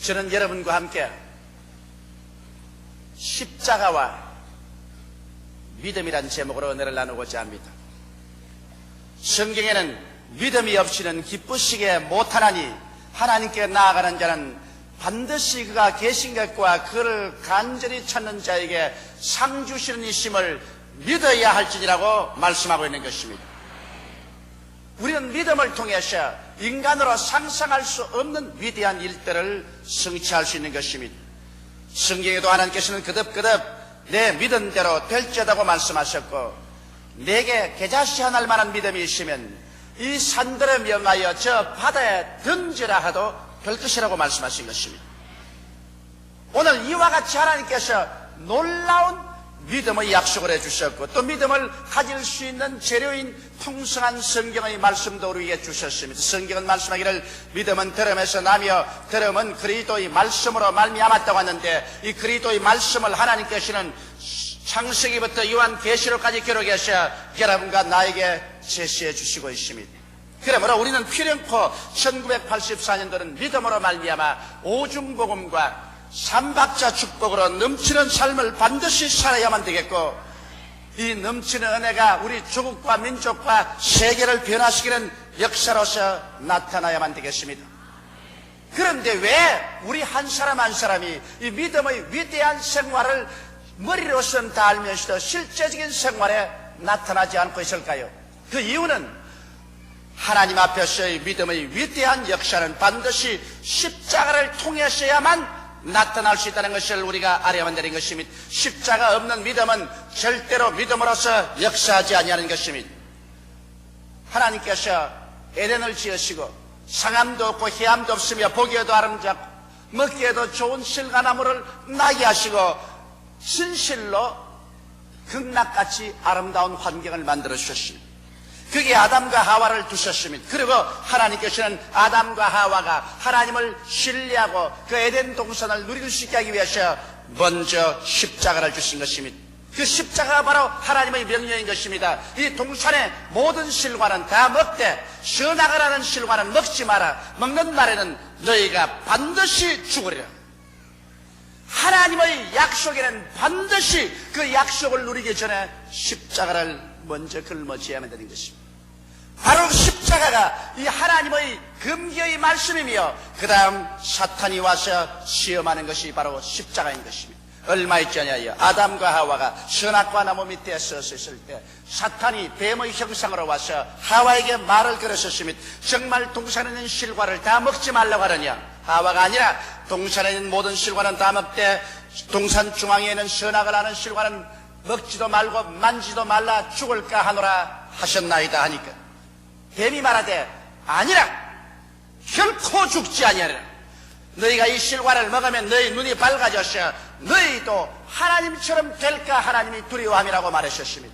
저는 여러분과 함께 십자가와 믿음이란 제목으로 은혜를 나누고자 합니다. 성경에는 믿음이 없이는 기쁘시게 못하나니 하나님께 나아가는 자는 반드시 그가 계신 것과 그를 간절히 찾는 자에게 상 주시는 이심을 믿어야 할지니라고 말씀하고 있는 것입니다. 우리는 믿음을 통해서 인간으로 상상할 수 없는 위대한 일들을 성취할 수 있는 것입니다. 성경에도 하나님께서는 거듭거듭 내 믿은 대로 될지어다고 말씀하셨고, 내게 겨자씨 하나일 만한 믿음이 있으면 이 산들에 명하여 저 바다에 던지라 하도 될 것이라고 말씀하신 것입니다. 오늘 이와 같이 하나님께서 놀라운 믿음의 약속을 해주셨고, 또 믿음을 가질 수 있는 재료인 풍성한 성경의 말씀도 우리에게 주셨습니다. 성경은 말씀하기를 믿음은 들음에서 나며 들음은 그리스도의 말씀으로 말미암았다고 하는데, 이 그리스도의 말씀을 하나님께서는 창세기부터 요한계시록까지 기록해서 여러분과 나에게 제시해 주시고 있습니다. 그러므로 우리는 필연코 1984년도는 믿음으로 말미암아 오중복음과 삼박자 축복으로 넘치는 삶을 반드시 살아야만 되겠고, 이 넘치는 은혜가 우리 조국과 민족과 세계를 변화시키는 역사로서 나타나야만 되겠습니다. 그런데 왜 우리 한 사람 한 사람이 이 믿음의 위대한 생활을 머리로서는 다 알면서도 실제적인 생활에 나타나지 않고 있을까요? 그 이유는 하나님 앞에서의 믿음의 위대한 역사는 반드시 십자가를 통해서야만 나타날 수 있다는 것을 우리가 알아야만 되는 것입니다. 십자가 없는 믿음은 절대로 믿음으로서 역사하지 아니하는 것입니다. 하나님께서 에덴을 지으시고 상함도 없고 해함도 없으며 보기에도 아름답고 먹기에도 좋은 실과나무를 나게 하시고 진실로 극락같이 아름다운 환경을 만들어 주셨습니다. 그게 아담과 하와를 두셨습니다. 그리고 하나님께서는 아담과 하와가 하나님을 신뢰하고 그 에덴 동산을 누릴 수 있게 하기 위해서 먼저 십자가를 주신 것입니다. 그 십자가가 바로 하나님의 명령인 것입니다. 이 동산의 모든 실과는 다 먹되 선악을 실과는 먹지 마라. 먹는 날에는 너희가 반드시 죽으리라. 하나님의 약속에는 반드시 그 약속을 누리기 전에 십자가를 먼저 짊어져야만 되는 것입니다. 바로 십자가가 이 하나님의 금기의 말씀이며, 그 다음 사탄이 와서 시험하는 것이 바로 십자가인 것입니다. 얼마 있지 않냐요, 아담과 하와가 선악과 나무 밑에 서서 있을 때 사탄이 뱀의 형상으로 와서 하와에게 말을 걸었었습니다. 정말 동산에 있는 실과를 다 먹지 말라고 하느냐? 하와가 아니라 동산에 있는 모든 실과는 다 먹되 동산 중앙에 있는 선악을 하는 실과는 먹지도 말고 만지도 말라, 죽을까 하노라 하셨나이다 하니까 뱀이 말하되 아니라 결코 죽지 아니하리라. 너희가 이 실과를 먹으면 너희 눈이 밝아져서 너희도 하나님처럼 될까 하나님이 두려워함이라고 말하셨습니다.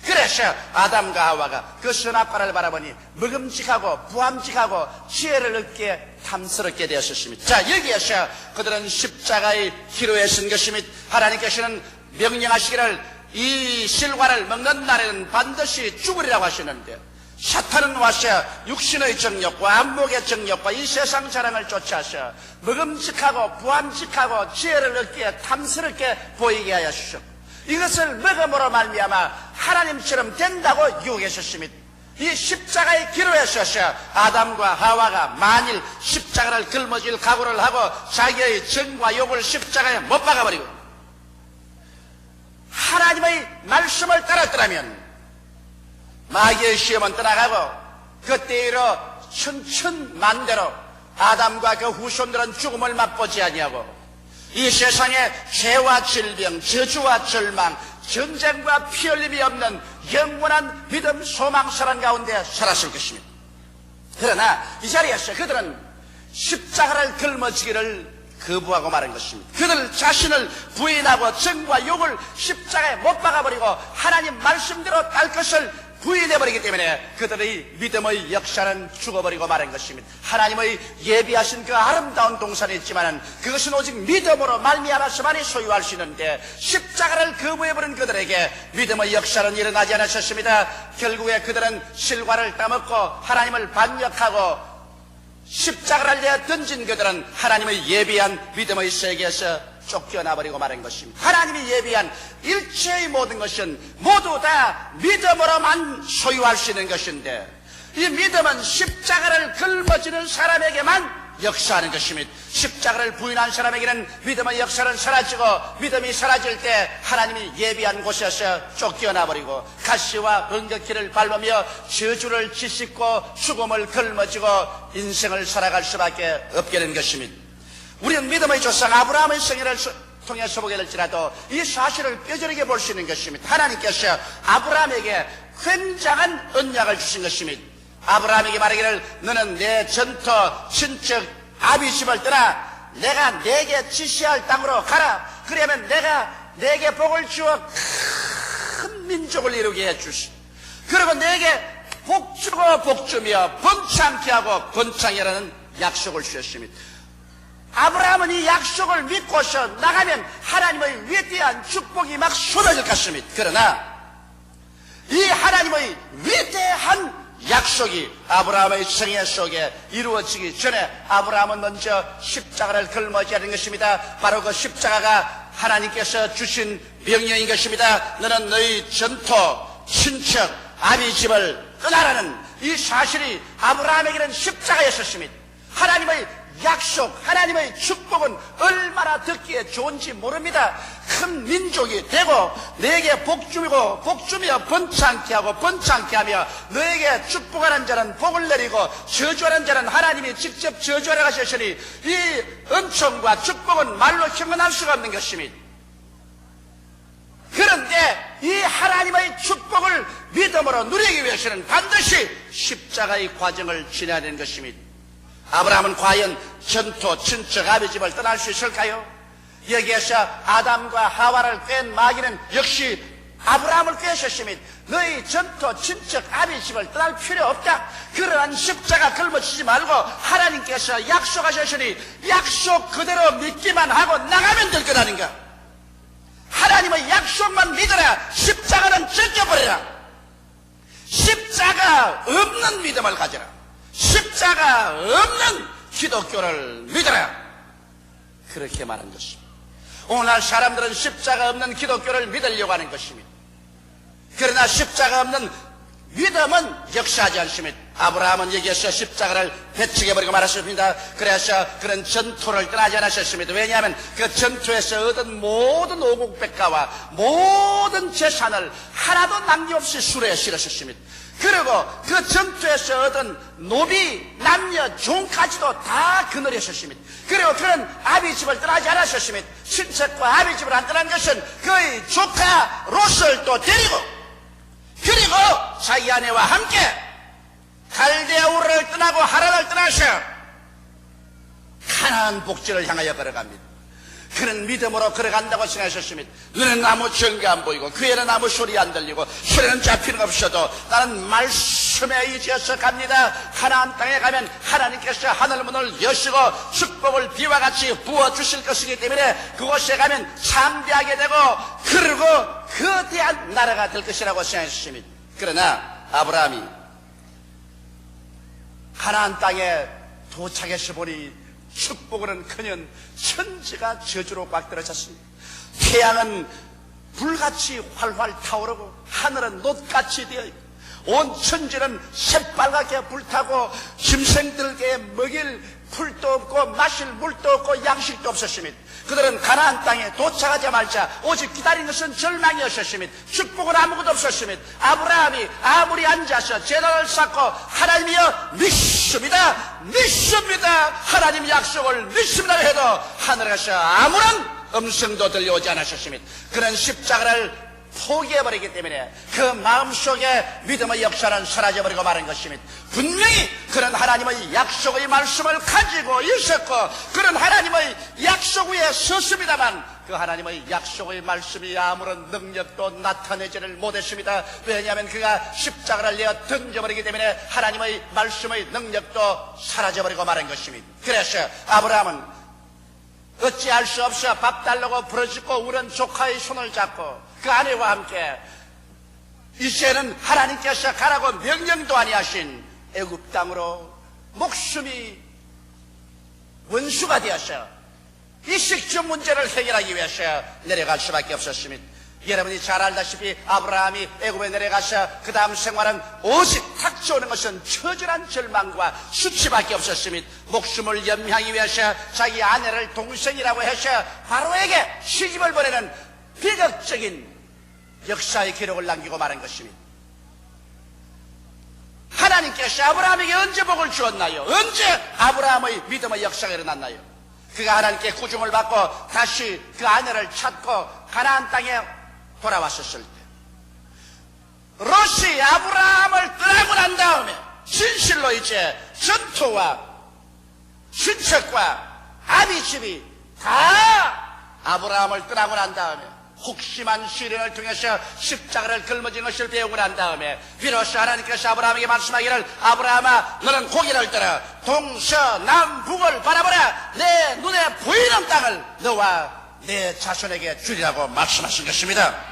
그래서 아담과 하와가 그 선악과를 바라보니 먹음직하고 부함직하고 지혜를 얻기에 탐스럽게 되었습니다. 자, 여기에서 그들은 십자가의 기로에 선 것입니다. 하나님께서는 명령하시기를 이 실과를 먹는 날에는 반드시 죽으리라고 하시는데, 사탄은 와서 육신의 정욕과 안목의 정욕과 이 세상 자랑을 쫓아서 먹음직하고 부함직하고 지혜를 얻기에 탐스럽게 보이게 하여 주셨고, 이것을 먹음으로 말미암아 하나님처럼 된다고 유혹하셨습니다. 이 십자가의 기로에 서서 아담과 하와가 만일 십자가를 짊어질 각오를 하고 자기의 정과 욕을 십자가에 못 박아버리고 하나님의 말씀을 따랐더라면 마귀의 시험은 떠나가고 그때로 천천만대로 아담과 그 후손들은 죽음을 맛보지 아니하고 이 세상에 죄와 질병, 저주와 절망, 전쟁과 피 흘림이 없는 영원한 믿음, 소망, 사랑 가운데 살았을 것입니다. 그러나 이 자리에서 그들은 십자가를 짊어지기를 거부하고 말한 것입니다. 그들 자신을 부인하고 정과 욕을 십자가에 못 박아버리고 하나님 말씀대로 딸 것을 부인해버리기 때문에 그들의 믿음의 역사는 죽어버리고 말한 것입니다. 하나님의 예비하신 그 아름다운 동산이 있지만 그것은 오직 믿음으로 말미암아서만이 소유할 수 있는데, 십자가를 거부해버린 그들에게 믿음의 역사는 일어나지 않았었습니다. 결국에 그들은 실과를 따먹고 하나님을 반역하고 십자가를 내어 던진 그들은 하나님의 예비한 믿음의 세계에서 쫓겨나버리고 말한 것입니다. 하나님이 예비한 일체의 모든 것은 모두 다 믿음으로만 소유할 수 있는 것인데, 이 믿음은 십자가를 짊어지는 사람에게만 역사하는 것입니다. 십자가를 부인한 사람에게는 믿음의 역사는 사라지고, 믿음이 사라질 때 하나님이 예비한 곳에서 쫓겨나버리고 가시와 번개길을 밟으며 저주를 짓밟고 죽음을 짊어지고 인생을 살아갈 수밖에 없게 된 것입니다. 우리는 믿음의 조상 아브라함의 생애를 통해서 보게 될지라도 이 사실을 뼈저리게 볼 수 있는 것입니다. 하나님께서 아브라함에게 굉장한 언약을 주신 것입니다. 아브라함에게 말하기를 너는 내 전토 친척 아비 집을 떠나 내가 내게 지시할 땅으로 가라. 그러면 내가 내게 복을 주어 큰 민족을 이루게 해주시. 그리고 내게 복주고 복주며 번창케 하고 번창이라는 약속을 주셨습니다. 아브라함은 이 약속을 믿고서 나가면 하나님의 위대한 축복이 막 쏟아질 것입니다. 그러나 이 하나님의 위대한 약속이 아브라함의 생애 속에 이루어지기 전에 아브라함은 먼저 십자가를 짊어져야 하는 것입니다. 바로 그 십자가가 하나님께서 주신 명령인 것입니다. 너는 너희 전토, 친척, 아비 집을 떠나라는 이 사실이 아브라함에게는 십자가였었습니다. 하나님의 약속, 하나님의 축복은 얼마나 듣기에 좋은지 모릅니다. 큰 민족이 되고 너에게 복주고 복주며 번창케 하고 번창케 하며 너에게 축복하는 자는 복을 내리고 저주하는 자는 하나님이 직접 저주하라 하셨으니 이 은총과 축복은 말로 형언할 수가 없는 것입니다. 그런데 이 하나님의 축복을 믿음으로 누리기 위해서는 반드시 십자가의 과정을 지나야 되는 것입니다. 아브라함은 과연 전토, 친척, 아비 집을 떠날 수 있을까요? 여기에서 아담과 하와를 뺀 마귀는 역시 아브라함을 꿰셨습니다. 너희 전토, 친척, 아비 집을 떠날 필요 없다. 그러한 십자가 짊어지지 말고 하나님께서 약속하셨으니 약속 그대로 믿기만 하고 나가면 될 것 아닌가? 하나님의 약속만 믿어라. 십자가는 제껴버려라. 십자가 없는 믿음을 가져라. 십자가 없는 기독교를 믿어라. 그렇게 말한 것입니다. 오늘날 사람들은 십자가 없는 기독교를 믿으려고 하는 것입니다. 그러나 십자가 없는 믿음은 역사하지 않습니다. 아브라함은 여기에서 십자가를 배척해버리고 말았습니다. 그래서 그런 전투를 떠나지 않으셨습니다. 왜냐하면 그 전투에서 얻은 모든 오국백가와 모든 재산을 하나도 남김없이 수레에 실으셨습니다. 그리고 그 전투에서 얻은 노비, 남녀, 종까지도 다 그늘이셨습니다. 그리고 그런 아비집을 떠나지 않으셨습니다. 친척과 아비집을 안 떠난 것은 그의 조카 롯을 또 데리고 그리고 자기 아내와 함께 갈대아 우르를 떠나고 하란을 떠나서 가나안 복지를 향하여 걸어갑니다. 그는 믿음으로 걸어간다고 생각하셨습니다. 눈에는 아무 증거 안 보이고 귀에는 아무 소리 안 들리고 손에는 잡히는 없어도 나는 말씀에 의지해서 갑니다. 하나님 땅에 가면 하나님께서 하늘문을 여시고 축복을 비와 같이 부어주실 것이기 때문에 그곳에 가면 참대하게 되고 그리고 거대한 나라가 될 것이라고 생각했습니다. 그러나 아브라함이 하나님 땅에 도착해서 보니 축복으로는커녕 천지가 저주로 꽉 들어찼습니다. 태양은 불같이 활활 타오르고 하늘은 놋같이 되어있고 온 천지는 새빨갛게 불타고 짐승들에게 먹일 풀도 없고 마실 물도 없고 양식도 없었습니다. 그들은 가나안 땅에 도착하자마자 오직 기다린 것은 절망이었습니다. 축복은 아무것도 없었습니다. 아브라함이 아무리 앉아서 제단을 쌓고 하나님이여 믿습니다 하나님 약속을 믿습니다 해도 하늘에서 아무런 음성도 들려오지 않으셨습니다. 그런 십자가를 포기해버리기 때문에 그 마음속에 믿음의 역사는 사라져버리고 마는 것입니다. 분명히 그런 하나님의 약속의 말씀을 가지고 있었고 그런 하나님의 약속 위에 섰습니다만 그 하나님의 약속의 말씀이 아무런 능력도 나타내지를 못했습니다. 왜냐하면 그가 십자가를 내어 던져버리기 때문에 하나님의 말씀의 능력도 사라져버리고 마는 것입니다. 그래서 아브라함은 어찌할 수 없어 밥 달라고 부르짖고 우는 조카의 손을 잡고 그 아내와 함께 이제는 하나님께서 가라고 명령도 아니하신 애굽 땅으로 목숨이 원수가 되어서 이 식주 문제를 해결하기 위해서 내려갈 수밖에 없었습니다. 여러분이 잘 알다시피 아브라함이 애굽에 내려가서 그 다음 생활은 오직 닥쳐오는 것은 처절한 절망과 수치밖에 없었습니다. 목숨을 연명하기 위해서 자기 아내를 동생이라고 해서 바로에게 시집을 보내는 비극적인 역사의 기록을 남기고 말한 것입니다. 하나님께서 아브라함에게 언제 복을 주었나요? 언제 아브라함의 믿음의 역사가 일어났나요? 그가 하나님께 구중을 받고 다시 그 아내를 찾고 가나안 땅에 돌아왔었을 때, 롯이 아브라함을 떠나고 난 다음에 진실로 이제 전토와 친척과 아비 집이 다 아브라함을 떠나고 난 다음에 혹심한 시련을 통해서 십자가를 짊어진 것을 배우고 난 다음에 비로소 하나님께서 아브라함에게 말씀하기를, 아브라함아, 너는 고개를 들어 동서남북을 바라보라. 내 눈에 보이는 땅을 너와 내 자손에게 주리라고 말씀하신 것입니다.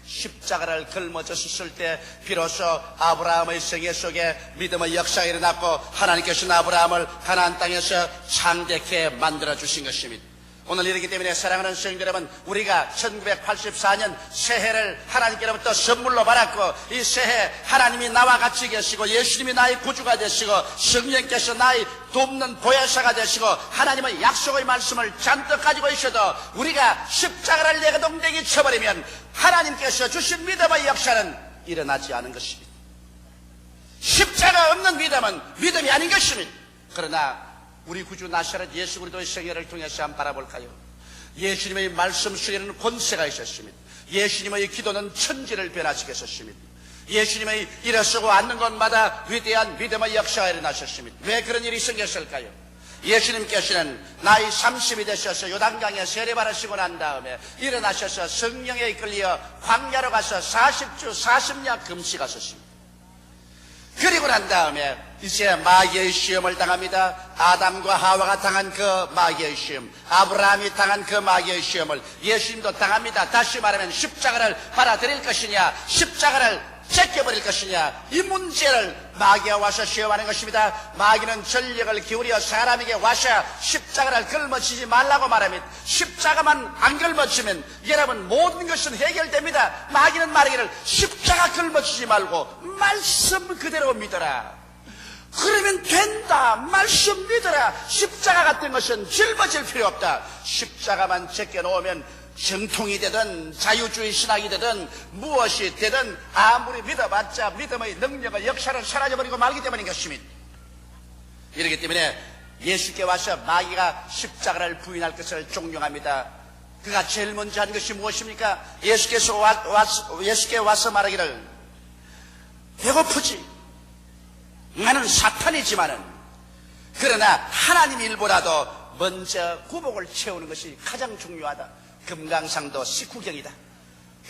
십자가를 짊어졌을 때 비로소 아브라함의 생애 속에 믿음의 역사가 일어났고 하나님께서는 아브라함을 가나안 땅에서 창대케 만들어 주신 것입니다. 오늘 이렇기 때문에 사랑하는 성도 여러분, 우리가 1984년 새해를 하나님께로부터 선물로 받았고, 이 새해 하나님이 나와 같이 계시고 예수님이 나의 구주가 되시고 성령께서 나의 돕는 보혜사가 되시고 하나님의 약속의 말씀을 잔뜩 가지고 있어도 우리가 십자가를 내거동댕이 쳐버리면 하나님께서 주신 믿음의 역사는 일어나지 않은 것입니다. 십자가 없는 믿음은 믿음이 아닌 것입니다. 그러나 우리 구주 나사렛 예수 그리스도의 생애를 통해서 한번 바라볼까요? 예수님의 말씀 속에는 권세가 있었습니다. 예수님의 기도는 천지를 변화시켜 었습니다. 예수님의 일어서고 앉는 곳마다 위대한 믿음의 역사가 일어나셨습니다. 왜 그런 일이 생겼을까요? 예수님께서는 나이 30이 되셔서 요단강에 세례받으시고 난 다음에 일어나셔서 성령에 이끌려 광야로 가서 40주 40년 금식하셨습니다. 그리고 난 다음에 이제 마귀의 시험을 당합니다. 아담과 하와가 당한 그 마귀의 시험, 아브라함이 당한 그 마귀의 시험을 예수님도 당합니다. 다시 말하면 십자가를 받아들일 것이냐, 십자가를 제껴버릴 것이냐, 이 문제를 마귀가 와서 시험하는 것입니다. 마귀는 전력을 기울여 사람에게 와서 십자가를 짊어지지 말라고 말합니다. 십자가만 안 짊어지면 여러분 모든 것은 해결됩니다. 마귀는 말하기를 십자가 짊어지지 말고 말씀 그대로 믿어라. 그러면 된다. 말씀 믿어라. 십자가 같은 것은 짊어질 필요 없다. 십자가만 제껴놓으면 정통이 되든 자유주의 신학이 되든 무엇이 되든 아무리 믿어봤자 믿음의 능력과 역사를 사라져버리고 말기 때문인 것입니다. 이렇기 때문에 예수께 와서 마귀가 십자가를 부인할 것을 종용합니다. 그가 제일 먼저 한 것이 무엇입니까? 예수께 와서 말하기를, 배고프지? 나는 사탄이지만은 그러나 하나님 일보다도 먼저 구복을 채우는 것이 가장 중요하다. 금강산도 식후경이다.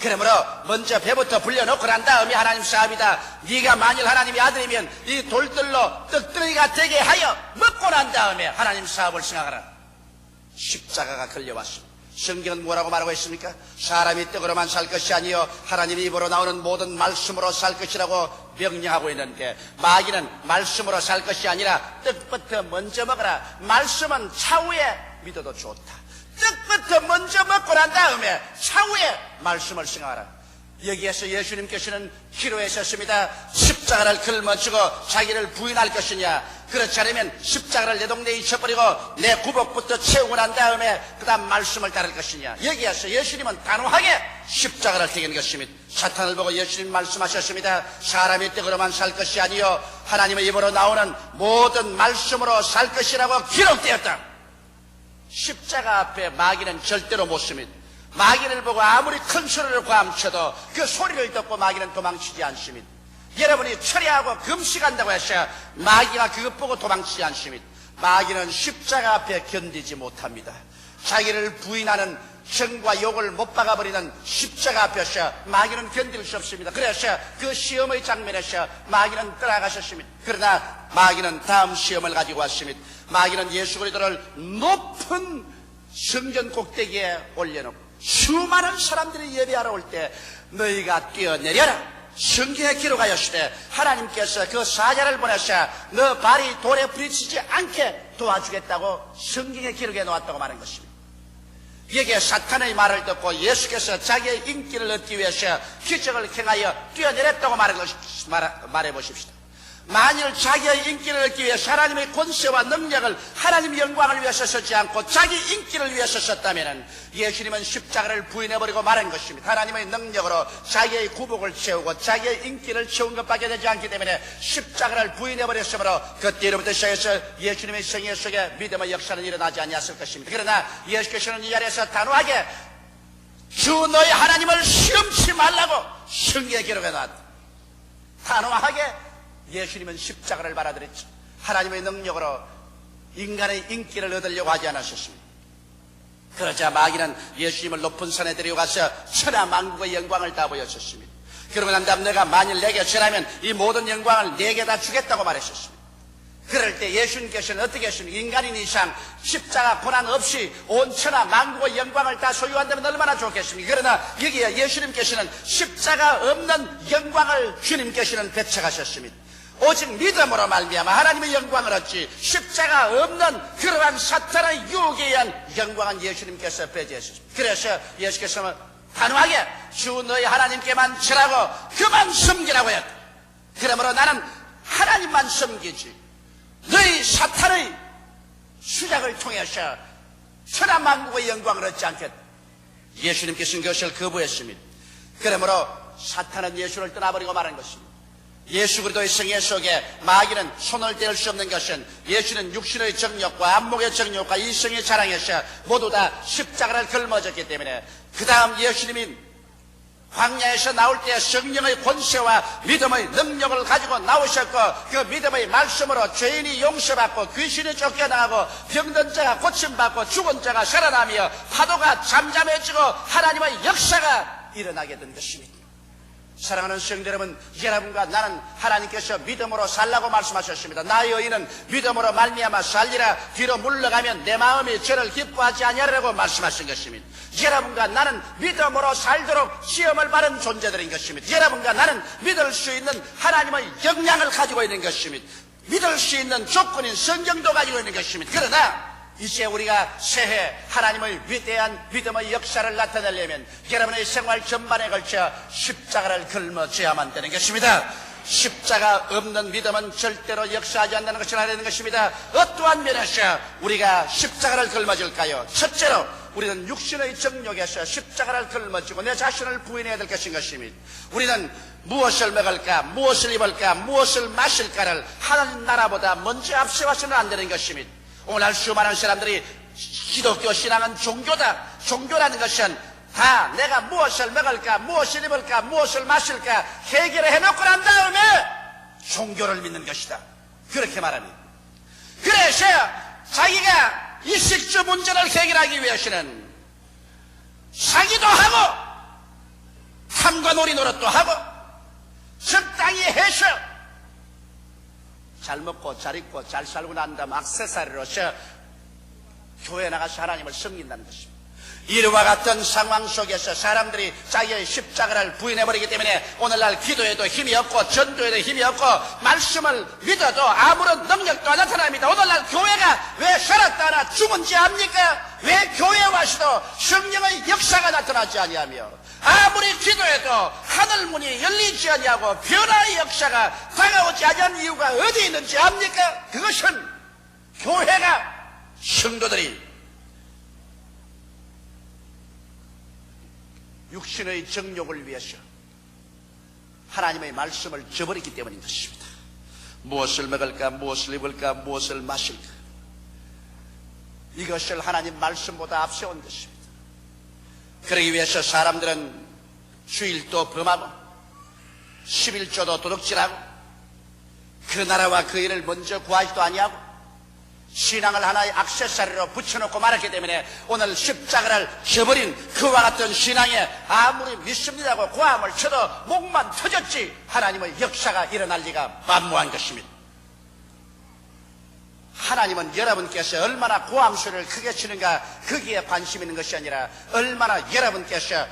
그러므로 먼저 배부터 불려놓고 난 다음에 하나님 사업이다. 네가 만일 하나님의 아들이면 이 돌들로 떡덩이가 되게 하여 먹고 난 다음에 하나님 사업을 생각하라. 십자가가 걸려왔습니다. 성경은 뭐라고 말하고 있습니까? 사람이 떡으로만 살 것이 아니요 하나님의 입으로 나오는 모든 말씀으로 살 것이라고 명령하고 있는데, 마귀는 말씀으로 살 것이 아니라 떡부터 먼저 먹어라. 말씀은 차후에 믿어도 좋다. 떡부터 먼저 먹고 난 다음에 차후에 말씀을 생각하라. 여기에서 예수님께서는 기도하셨습니다. 십자가를 짊어지고 자기를 부인할 것이냐, 그렇지 않으면 십자가를 내 동네에 잊혀버리고 내 구복부터 채우고 난 다음에 그 다음 말씀을 따를 것이냐. 여기에서 예수님은 단호하게 십자가를 택한 것입니다. 사탄을 보고 예수님 말씀하셨습니다. 사람이 떡으로만 살 것이 아니요 하나님의 입으로 나오는 모든 말씀으로 살 것이라고 기록되었다. 십자가 앞에 마귀는 절대로 못 씁니다. 마귀를 보고 아무리 큰 소리를 감춰도 그 소리를 듣고 마귀는 도망치지 않습니다. 여러분이 철회하고 금식한다고 해서 마귀가 그것 보고 도망치지 않습니다. 마귀는 십자가 앞에 견디지 못합니다. 자기를 부인하는 정과 욕을 못 박아버리는 십자가 앞에서 마귀는 견딜 수 없습니다. 그래서 그 시험의 장면에서 마귀는 떠나가셨습니다. 그러나 마귀는 다음 시험을 가지고 왔습니다. 마귀는 예수 그리스도를 높은 성전 꼭대기에 올려놓고 수많은 사람들이 예배하러 올 때 너희가 뛰어내려라. 성경에 기록하였을 때 하나님께서 그 사자를 보내서 너 발이 돌에 부딪히지 않게 도와주겠다고 성경에 기록해 놓았다고 말한 것입니다. 여기에 사탄의 말을 듣고 예수께서 자기의 인기를 얻기 위해서 기적을 행하여 뛰어내렸다고 말해 보십시다. 만일 자기의 인기를 얻기 위해서 하나님의 권세와 능력을, 하나님의 영광을 위해서 쓰지 않고 자기 인기를 위해서 썼다면 예수님은 십자가를 부인해버리고 말한 것입니다. 하나님의 능력으로 자기의 구복을 채우고 자기의 인기를 채운 것밖에 되지 않기 때문에 십자가를 부인해버렸으므로 그때로부터 시작해서 예수님의 생애 속에 믿음의 역사는 일어나지 아니었을 것입니다. 그러나 예수께서는 이 자리에서 단호하게 주 너희 하나님을 시험치 말라고 성경에 기록해 놨다. 단호하게 예수님은 십자가를 받아들였죠. 하나님의 능력으로 인간의 인기를 얻으려고 하지 않으셨습니다. 그러자 마귀는 예수님을 높은 산에 데려가서 천하만국의 영광을 다 보여줬습니다. 그러고 난 다음 내가 만일 내게 전하면 이 모든 영광을 내게 다 주겠다고 말하셨습니다. 그럴 때 예수님께서는 어떻게 했습니까? 인간인 이상 십자가 고난 없이 온 천하 만국의 영광을 다 소유한다면 얼마나 좋겠습니까? 그러나 여기에 예수님께서는 십자가 없는 영광을 주님께서는 배척하셨습니다. 오직 믿음으로 말미암아 하나님의 영광을 얻지 십자가 없는 그러한 사탄의 유혹에 의한 영광은 예수님께서 배제하셨습니다. 그래서 예수께서는 단호하게 주 너희 하나님께만 절하고 그만 섬기라고 했다. 그러므로 나는 하나님만 섬기지 너희 사탄의 수작을 통해서 천하만국의 영광을 얻지 않겠다. 예수님께서는 그것을 거부했습니다. 그러므로 사탄은 예수를 떠나버리고 말한 것입니다. 예수 그리스도의 생애 속에 마귀는 손을 댈 수 없는 것은 예수는 육신의 정욕과 안목의 정욕과 이성의 자랑에서 모두 다 십자가를 걸머졌기 때문에 그 다음 예수님이 광야에서 나올 때 성령의 권세와 믿음의 능력을 가지고 나오셨고 그 믿음의 말씀으로 죄인이 용서받고 귀신이 쫓겨나가고 병든 자가 고침받고 죽은 자가 살아나며 파도가 잠잠해지고 하나님의 역사가 일어나게 된 것입니다. 사랑하는 성도 여러분, 여러분과 나는 하나님께서 믿음으로 살라고 말씀하셨습니다. 나의 의인은 믿음으로 말미암아 살리라. 뒤로 물러가면 내 마음이 저를 기뻐하지 아니하리라고 말씀하신 것입니다. 여러분과 나는 믿음으로 살도록 시험을 받은 존재들인 것입니다. 여러분과 나는 믿을 수 있는 하나님의 역량을 가지고 있는 것입니다. 믿을 수 있는 조건인 성경도 가지고 있는 것입니다. 그러나 이제 우리가 새해 하나님의 위대한 믿음의 역사를 나타내려면 여러분의 생활 전반에 걸쳐 십자가를 걸머져야만 되는 것입니다. 십자가 없는 믿음은 절대로 역사하지 않는 것을 알아야 되는 것입니다. 어떠한 면에서 우리가 십자가를 걸머질까요? 첫째로 우리는 육신의 정욕에서 십자가를 걸머지고 내 자신을 부인해야 될 것인 것입니다. 우리는 무엇을 먹을까, 무엇을 입을까, 무엇을 마실까를 하나님 나라보다 먼저 앞세워서는 안 되는 것입니다. 오늘날 수많은 사람들이 기독교 신앙은 종교다. 종교라는 것은 다 내가 무엇을 먹을까, 무엇을 입을까, 무엇을 마실까 해결을 해놓고 난 다음에 종교를 믿는 것이다. 그렇게 말합니다. 그래서 자기가 이식주 문제를 해결하기 위해서는 사기도 하고 탐과 놀이 노릇도 하고 적당히 해서 잘 먹고 잘 입고 잘 살고 난 다음 액세서리로서 교회에 나가서 하나님을 섬긴다는 것입니다. 이와 같은 상황 속에서 사람들이 자기의 십자가를 부인해버리기 때문에 오늘날 기도에도 힘이 없고 전도에도 힘이 없고 말씀을 믿어도 아무런 능력도 안 나타납니다. 오늘날 교회가 왜 살았다나 죽은지 압니까? 왜 교회에 와서도 성령의 역사가 나타나지 아니하며 아무리 기도해도 하늘문이 열리지 아니하고 변화의 역사가 다가오지 아니한 이유가 어디 있는지 압니까? 그것은 교회가 성도들이 육신의 정욕을 위해서 하나님의 말씀을 저버렸기 때문인 것입니다. 무엇을 먹을까, 무엇을 입을까, 무엇을 마실까, 이것을 하나님 말씀보다 앞세운 것입니다. 그러기 위해서 사람들은 주일도 범하고 11조도 도둑질하고 그 나라와 그 일을 먼저 구하지도 아니하고 신앙을 하나의 액세서리로 붙여놓고 말았기 때문에 오늘 십자가를 저버린 그와 같은 신앙에 아무리 믿습니다고 고함을 쳐도 목만 터졌지 하나님의 역사가 일어날 리가 만무한 것입니다. 하나님은 여러분께서 얼마나 고함 소리를 크게 치는가 거기에 관심 있는 것이 아니라 얼마나 여러분께서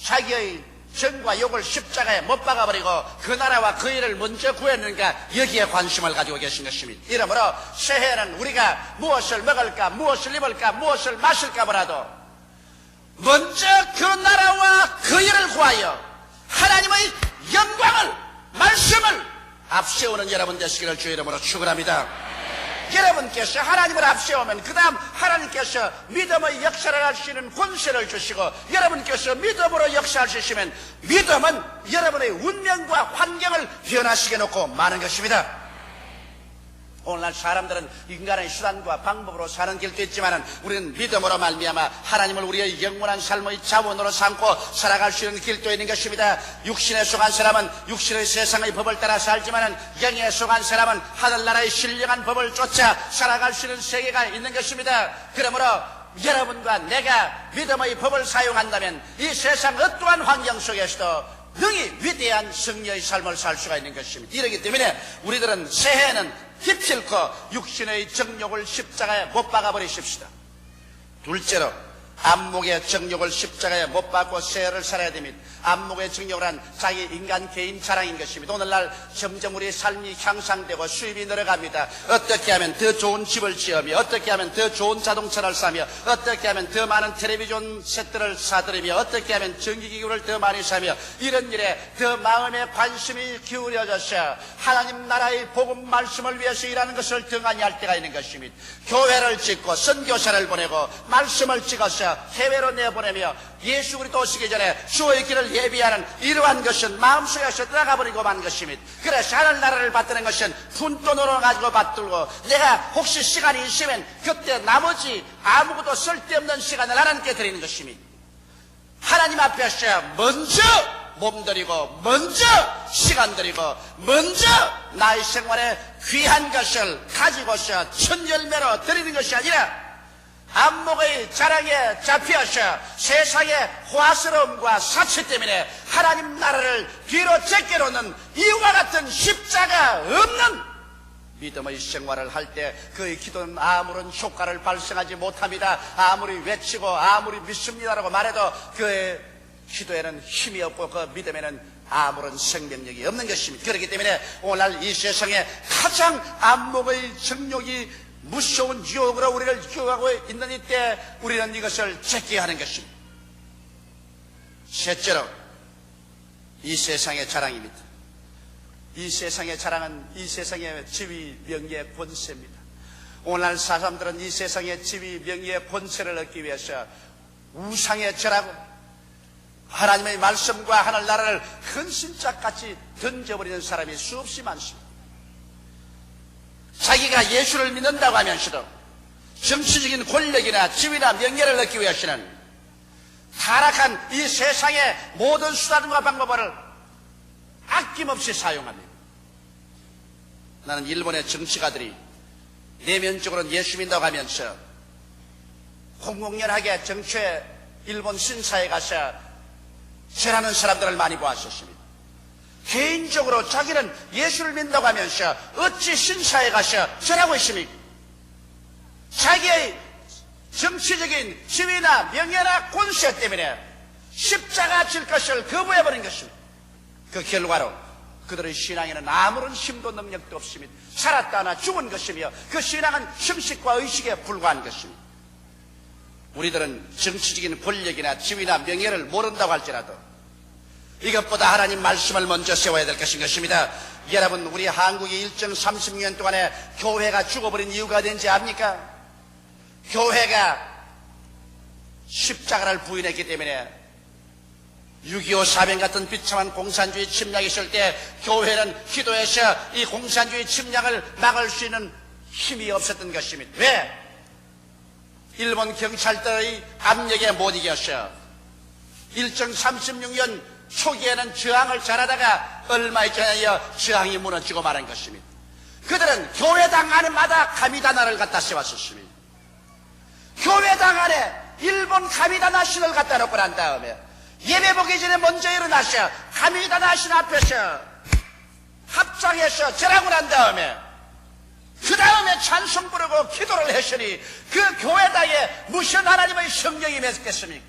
자기의 정과 욕을 십자가에 못 박아버리고 그 나라와 그 일을 먼저 구했는가 여기에 관심을 가지고 계신 것입니다. 이러므로 새해에는 우리가 무엇을 먹을까, 무엇을 입을까, 무엇을 마실까 보라도 먼저 그 나라와 그 일을 구하여 하나님의 영광을, 말씀을 앞세우는 여러분 되시기를 주의 이름으로 축원합니다. 여러분께서 하나님을 앞세우면 그 다음 하나님께서 믿음의 역사를 할 수 있는 권세를 주시고 여러분께서 믿음으로 역사할 수 있으면 믿음은 여러분의 운명과 환경을 변화시켜 놓고 마는 것입니다. 오늘날 사람들은 인간의 수단과 방법으로 사는 길도 있지만 우리는 믿음으로 말미암아 하나님을 우리의 영원한 삶의 자원으로 삼고 살아갈 수 있는 길도 있는 것입니다. 육신에 속한 사람은 육신의 세상의 법을 따라 살지만 영에 속한 사람은 하늘나라의 신령한 법을 쫓아 살아갈 수 있는 세계가 있는 것입니다. 그러므로 여러분과 내가 믿음의 법을 사용한다면 이 세상 어떠한 환경 속에서도 능히 위대한 승리의 삶을 살 수가 있는 것입니다. 이러기 때문에 우리들은 새해에는 기필코 육신의 정욕을 십자가에 못 박아버리십시다. 둘째로 안목의 정욕을 십자가에 못 박고 새해를 살아야 됩니다. 안목의 정욕을 한 자기 인간 개인 자랑인 것입니다. 오늘날 점점 우리의 삶이 향상되고 수입이 늘어갑니다. 어떻게 하면 더 좋은 집을 지으며 어떻게 하면 더 좋은 자동차를 사며 어떻게 하면 더 많은 텔레비전 세트를 사들이며 어떻게 하면 전기기구를 더 많이 사며 이런 일에 더 마음의 관심이 기울여져서 하나님 나라의 복음 말씀을 위해서 일하는 것을 등한히 할 때가 있는 것입니다. 교회를 짓고 선교사를 보내고 말씀을 찍어서 해외로 내보내며 예수 그리스도 오시기 전에 주의 길을 예비하는 이러한 것은 마음속에서 들어가버리고 만 것입니다. 그래서 하늘나라를 받드는 것은 푼돈으로 가지고 받들고 내가 혹시 시간이 있으면 그때 나머지 아무것도 쓸데없는 시간을 하나님께 드리는 것입니다. 하나님 앞에서 먼저 몸들이고 먼저 시간 들이고 먼저 나의 생활에 귀한 것을 가지고서 천열매로 드리는 것이 아니라 안목의 자랑에 잡혀서 세상의 화스러움과 사치 때문에 하나님 나라를 뒤로 제껴놓는 이와 같은 십자가 없는 믿음의 생활을 할 때 그의 기도는 아무런 효과를 발생하지 못합니다. 아무리 외치고 아무리 믿습니다라고 말해도 그의 기도에는 힘이 없고 그 믿음에는 아무런 생명력이 없는 것입니다. 그렇기 때문에 오늘날 이 세상에 가장 안목의 정욕이 무서운 유혹으로 우리를 유혹하고 있는 이때 우리는 이것을 제껴야 하는 것입니다. 셋째로 이 세상의 자랑입니다. 이 세상의 자랑은 이 세상의 지위, 명예, 권세입니다. 오늘날 사람들은 이 세상의 지위, 명예, 권세를 얻기 위해서 우상에 절하고 하나님의 말씀과 하늘나라를 헌신짝같이 던져버리는 사람이 수없이 많습니다. 자기가 예수를 믿는다고 하면서도 정치적인 권력이나 지위나 명예를 얻기 위해서는 타락한 이 세상의 모든 수단과 방법을 아낌없이 사용합니다. 나는 일본의 정치가들이 내면적으로는 예수 믿는다고 하면서 공공연하게 정치에 일본 신사에 가서 절하는 사람들을 많이 보았었습니다. 개인적으로 자기는 예수를 믿는다고 하면서 어찌 신사에 가서 절하고 있습니까? 자기의 정치적인 지위나 명예나 권세 때문에 십자가 질 것을 거부해버린 것입니다. 그 결과로 그들의 신앙에는 아무런 힘도 능력도 없습니다. 살았다 하나 죽은 것이며 그 신앙은 형식과 의식에 불과한 것입니다. 우리들은 정치적인 권력이나 지위나 명예를 모른다고 할지라도 이것보다 하나님 말씀을 먼저 세워야 될 것입니다. 여러분, 우리 한국이 일정 30년 동안에 교회가 죽어버린 이유가 된지 압니까? 교회가 십자가를 부인했기 때문에 6.25 사변 같은 비참한 공산주의 침략이 있을 때 교회는 기도해서 이 공산주의 침략을 막을 수 있는 힘이 없었던 것입니다. 왜? 일본 경찰들의 압력에 못 이겨서 일정 36년 초기에는 저항을 잘하다가 얼마 있지 않아 저항이 무너지고 말한 것입니다. 그들은 교회당 안에마다 가미다나를 갖다 세웠었습니다. 교회당 안에 일본 가미다나 신을 갖다 놓고 난 다음에 예배 보기 전에 먼저 일어나서 가미다나 신 앞에서 합장해서 절하고 난 다음에 그 다음에 찬송 부르고 기도를 했으니 그 교회당에 무슨 하나님의 성령이 맺겠습니까?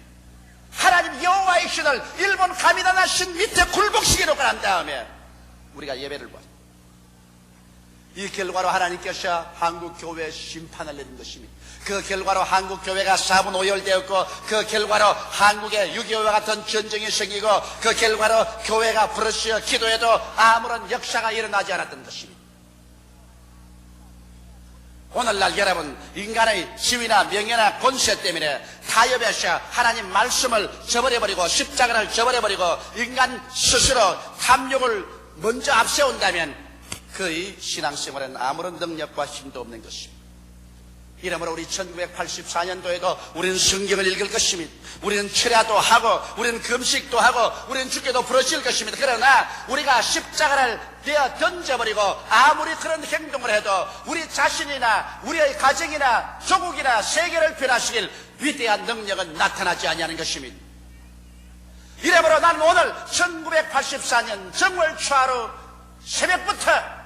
하나님 여호와의 신을 일본 가미다나 신 밑에 굴복시켜 놓고 난 다음에 우리가 예배를 보자. 이 결과로 하나님께서 한국 교회에 심판을 내린 것입니다. 그 결과로 한국 교회가 사분 오열되었고, 그 결과로 한국에 6.25와 같은 전쟁이 생기고, 그 결과로 교회가 부르짖어 기도해도 아무런 역사가 일어나지 않았던 것입니다. 오늘날 여러분, 인간의 지위나 명예나 권세 때문에 타협해서 하나님 말씀을 저버려버리고 십자가를 저버려버리고 인간 스스로 탐욕을 먼저 앞세운다면 그의 신앙생활은 아무런 능력과 힘도 없는 것입니다. 이러므로 우리 1984년도에도 우리는 성경을 읽을 것입니다. 우리는 철야도 하고 우리는 금식도 하고 우리는 주께도 부르짖을 것입니다. 그러나 우리가 십자가를 내어 던져버리고 아무리 그런 행동을 해도 우리 자신이나 우리의 가정이나 조국이나 세계를 변화시킬 위대한 능력은 나타나지 아니하는 것입니다. 이러므로 나는 오늘 1984년 정월 초하루 새벽부터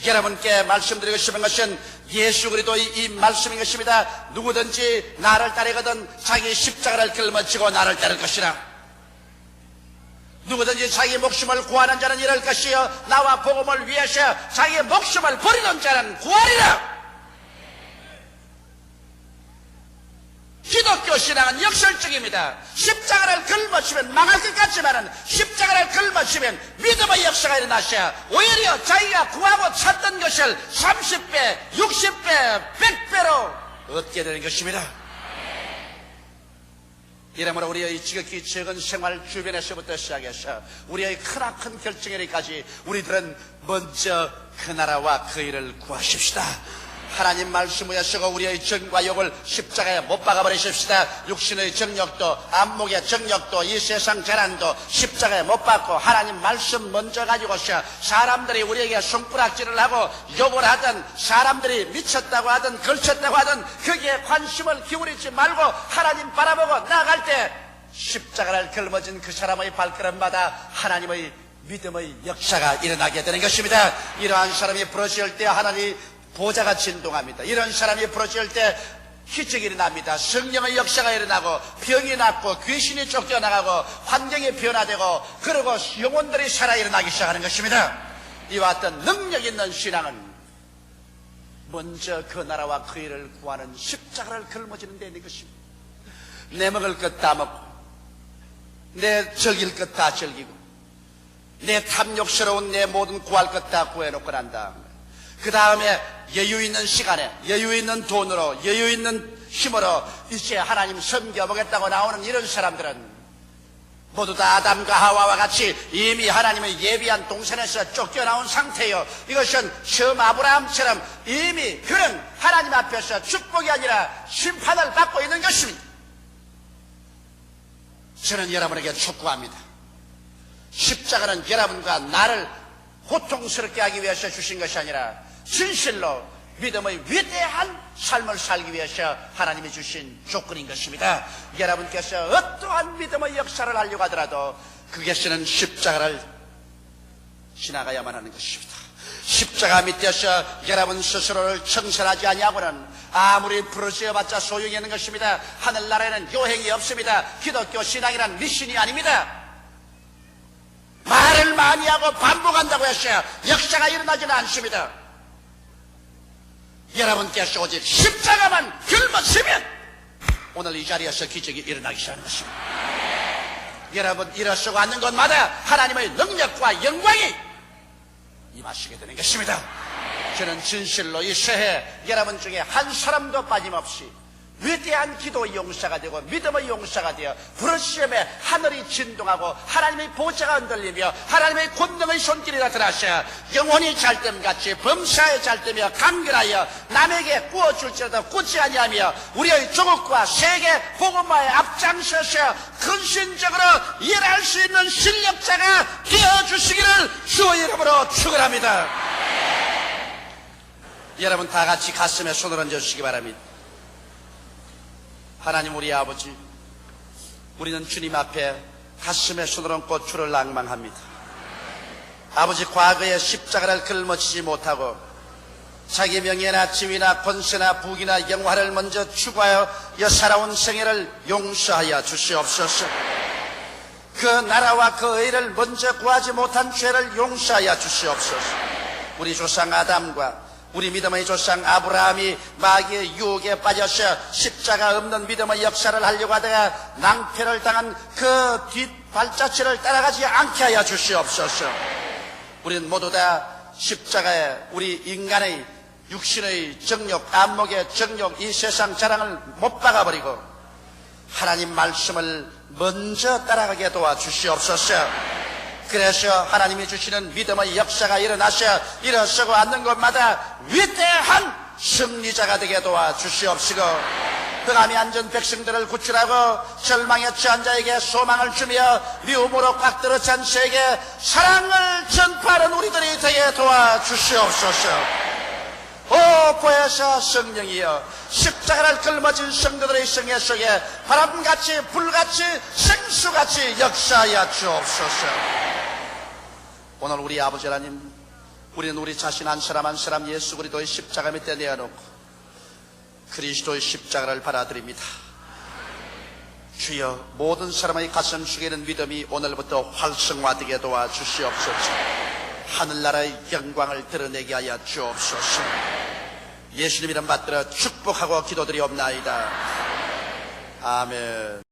여러분께 말씀드리고 싶은 것은 예수 그리스도의 이 말씀인 것입니다. 누구든지 나를 따르거든 자기 십자가를 짊어지고 나를 따를 것이라. 누구든지 자기 목숨을 구하는 자는 이럴 것이요 나와 복음을 위해서 자기의 목숨을 버리는 자는 구하리라. 기독교 신앙은 역설적입니다. 십자가를 짊어지면 망할 것 같지만은 십자가를 짊어지면 믿음의 역사가 일어나셔 오히려 자기가 구하고 찾던 것을 30배, 60배, 100배로 얻게 되는 것입니다. 이러므로 우리의 지극히 적은 생활 주변에서부터 시작해서 우리의 크나큰 결정에까지 우리들은 먼저 그 나라와 그 일을 구하십시다. 하나님 말씀 위에 서고 우리의 정과 욕을 십자가에 못 박아버리십시다. 육신의 정욕도 안목의 정욕도 이 세상 재난도 십자가에 못 박고 하나님 말씀 먼저 가지고서 사람들이 우리에게 손가락질을 하고 욕을 하든 사람들이 미쳤다고 하든 걸쳤다고 하든 거기에 관심을 기울이지 말고 하나님 바라보고 나아갈 때 십자가를 짊어진 그 사람의 발걸음마다 하나님의 믿음의 역사가 일어나게 되는 것입니다. 이러한 사람이 부러질 때 하나님이 보좌가 진동합니다. 이런 사람이 부러질 때 기적이 일어납니다. 성령의 역사가 일어나고 병이 낫고 귀신이 쫓겨나가고 환경이 변화되고 그리고 영혼들이 살아 일어나기 시작하는 것입니다. 이와 같은 능력 있는 신앙은 먼저 그 나라와 그 일을 구하는 십자가를 짊어지는 데 있는 것입니다. 내 먹을 것 다 먹고 내 즐길 것 다 즐기고 내 탐욕스러운 내 모든 구할 것 다 구해놓고 난 다음에 그 다음에 여유 있는 시간에 여유 있는 돈으로 여유 있는 힘으로 이제 하나님 섬겨보겠다고 나오는 이런 사람들은 모두 다 아담과 하와와 같이 이미 하나님의 예비한 동산에서 쫓겨나온 상태요. 이것은 처음 아브라함처럼 이미 그런 하나님 앞에서 축복이 아니라 심판을 받고 있는 것입니다. 저는 여러분에게 촉구합니다. 십자가는 여러분과 나를 고통스럽게 하기 위해서 주신 것이 아니라 진실로 믿음의 위대한 삶을 살기 위해서 하나님이 주신 조건인 것입니다. 여러분께서 어떠한 믿음의 역사를 하려고 하더라도 그것은 십자가를 지나가야만 하는 것입니다. 십자가 밑에서 여러분 스스로를 청산하지 아니하고는 아무리 부르짖어봤자 소용이 없는 것입니다. 하늘나라에는 요행이 없습니다. 기독교 신앙이란 미신이 아닙니다. 말을 많이 하고 반복한다고 해서 역사가 일어나지는 않습니다. 여러분께서 오직 십자가만 짊어지면 오늘 이 자리에서 기적이 일어나기 시작하는 것입니다. 여러분 일어서고 앉는 곳마다 하나님의 능력과 영광이 임하시게 되는 것입니다. 저는 진실로 이 새해 여러분 중에 한 사람도 빠짐없이 위대한 기도의 용사가 되고 믿음의 용사가 되어 부르짖음에 하늘이 진동하고 하나님의 보좌가 흔들리며 하나님의 권능의 손길이 나타나셔 영혼이 잘됨같이 범사에 잘되며 간결하여 남에게 구워줄지라도 굳지 아니하며 우리의 조국과 세계 복음화에 앞장서서 근신적으로 일할 수 있는 실력자가 되어주시기를 주의 이름으로 축원합니다. 여러분 다 같이 가슴에 손을 얹어주시기 바랍니다. 하나님 우리 아버지, 우리는 주님 앞에 가슴에 손을 얹고 주를 낭망합니다. 아버지 과거에 십자가를 짊어지지 못하고 자기 명예나 지위나 권세나 부귀나 영화를 먼저 추구하여 살아온 생애를 용서하여 주시옵소서. 그 나라와 그 의를 먼저 구하지 못한 죄를 용서하여 주시옵소서. 우리 조상 아담과 우리 믿음의 조상 아브라함이 마귀의 유혹에 빠져서 십자가 없는 믿음의 역사를 하려고 하다가 낭패를 당한 그 뒷발자취를 따라가지 않게 하여 주시옵소서. 우리는 모두 다 십자가에 우리 인간의 육신의 정욕, 안목의 정욕, 이 세상 자랑을 못 박아버리고 하나님 말씀을 먼저 따라가게 도와주시옵소서. 그래서 하나님이 주시는 믿음의 역사가 일어서고 앉는 곳마다 위대한 승리자가 되게 도와주시옵시고, 흑암이 앉은 백성들을 구출하고 절망에 처한 자에게 소망을 주며 미움으로 꽉 들어찬 세에게 사랑을 전파하는 우리들이 되게 도와주시옵소서. 오 보혜사 성령이여, 십자가를 끌어진 성도들의 생애 속에 바람같이 불같이 생수같이 역사하여 주옵소서. 오늘 우리 아버지 하나님, 우리는 우리 자신 한 사람 한 사람 예수 그리스도의 십자가 밑에 내어놓고 그리스도의 십자가를 받아들입니다. 주여, 모든 사람의 가슴 속에 있는 믿음이 오늘부터 활성화되게 도와주시옵소서. 하늘나라의 영광을 드러내게 하여 주옵소서. 예수님 이름 받들어 축복하고 기도드리옵나이다. 아멘.